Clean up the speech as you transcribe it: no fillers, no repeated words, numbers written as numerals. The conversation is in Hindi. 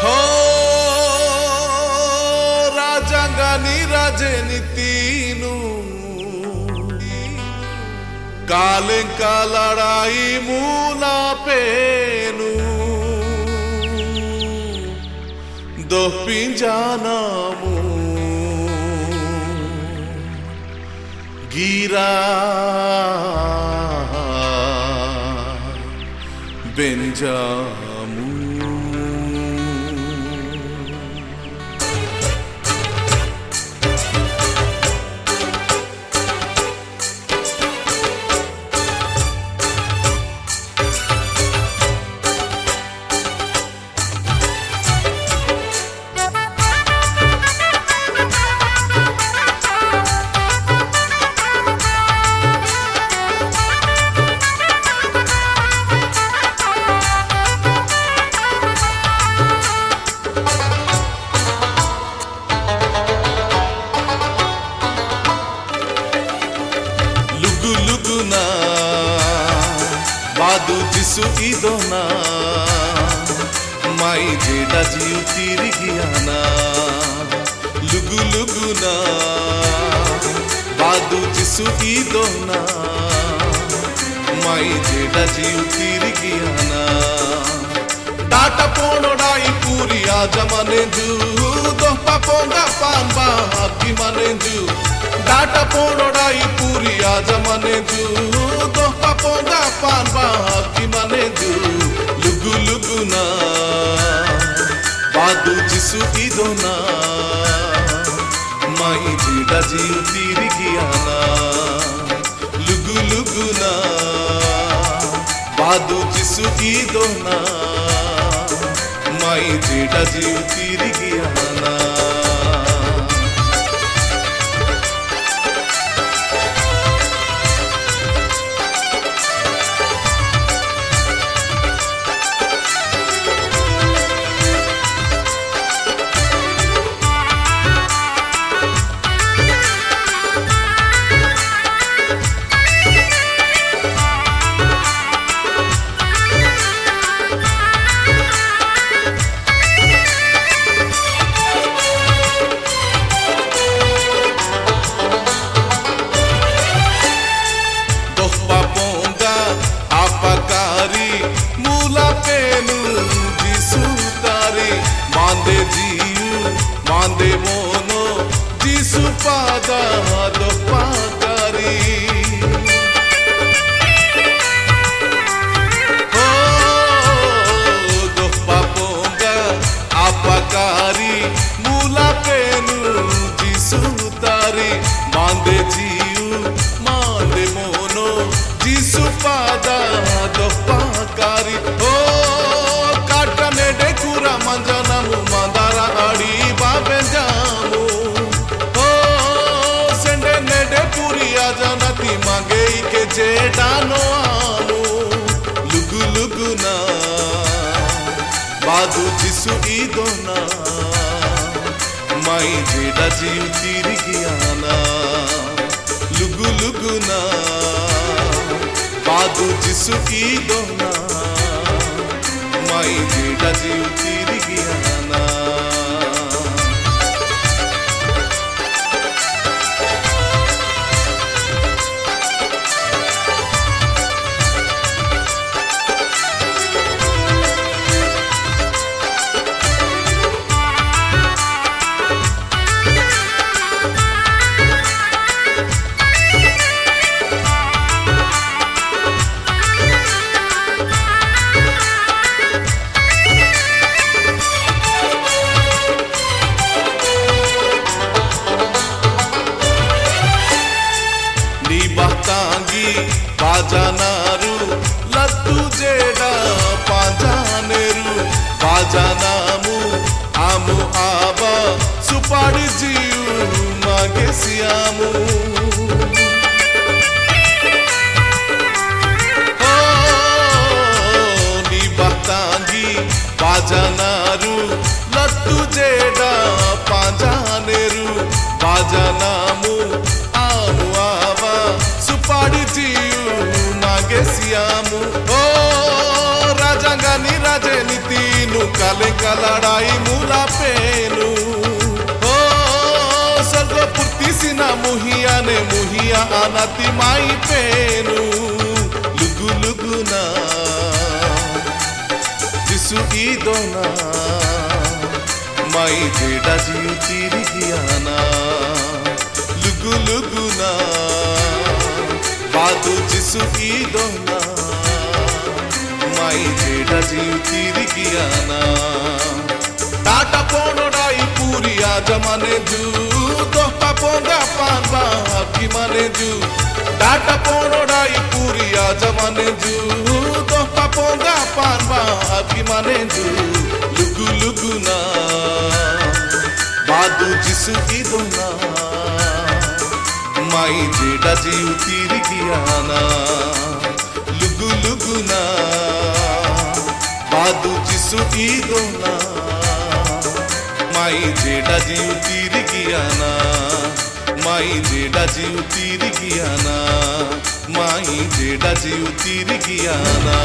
हो राजांगानी राजनीतीनु कालेंका लड़ाई मूला पेनु दो पिंजानामु gira benjamu luguna badu jisu idona mai jeda jiu tirigiyana luguna badu jisu idona mai jeda jiu tirigiyana data ponodai puri aja manenju dohpa ponga panba abhi manenju डाटा पोड़ाई पूरी आज मने जू दोहा पोंगा पान बाकी मने जू लुगु लुगुना बादू जिसु इदोना माई जीडा जीव तीरी गियाना लुगु लुगुना बादू जिसु इदोना माई जीडा जीव तीरी गियाना मांदे जीव मांदे मोनो जिसु पादा दो पाकारी हो दो पापोंगा आपाकारी मूला पेनु जिसु तारी मांदे जीव मांदे मोनो जिसु पादा दो पाकारी हो काटने डेकुरा मंजनमु मंदारा आड़ी बाबे जामु हो सेंडे नेडे पूरी आजनती मांगे के जेडानो आमु लुगु लुगुना बादू जिसु इदोना माई जेडा जीव तीरी गियाना लुगु लुगुना बादू जिसु इदोना माई जेडा जीव तीरी गियाना बाजानारू लत्तू जेडा पाजानेरू बाजानामू आमू आबा सुपाड़ी जीव मागे सियामू ओ नी बातांगी बाजानारू लत्तू जेडा पाजानेरू बाजानामू आमू आबा सुपाड़ी जीव मागे सियामू ओ राजा राजांगानी राजनीतीनु काले का लड़ाई मुला पेनु हो सर्गपूर्ती सिना मुहिया ने मुहिया आनाती माई पेनु लुगु लुगुना जिसु ईदोना माई जेडा जीव तीरी गियाना लुगु लुगुना बादू जिसु ईदोना माई जेडा जीव तीरी गियाना टाटा पोनोडाई पूरी आज माने जू दोपा पोंगा पानबा आपकी माने जू टाटा पोनोडाई पूरी आज माने जू दोपा पोंगा पानबा आपकी माने जू लुगु लुगुना बादू जिसु ईदोना माई जेडा जीव तीरी गियाना लुगु लुगुना बादू जिसु ईदोना माई जेडा जीव तीरी गियाना माई जेडा जीव तीरी गियाना माई जेडा जीव तीरी गियाना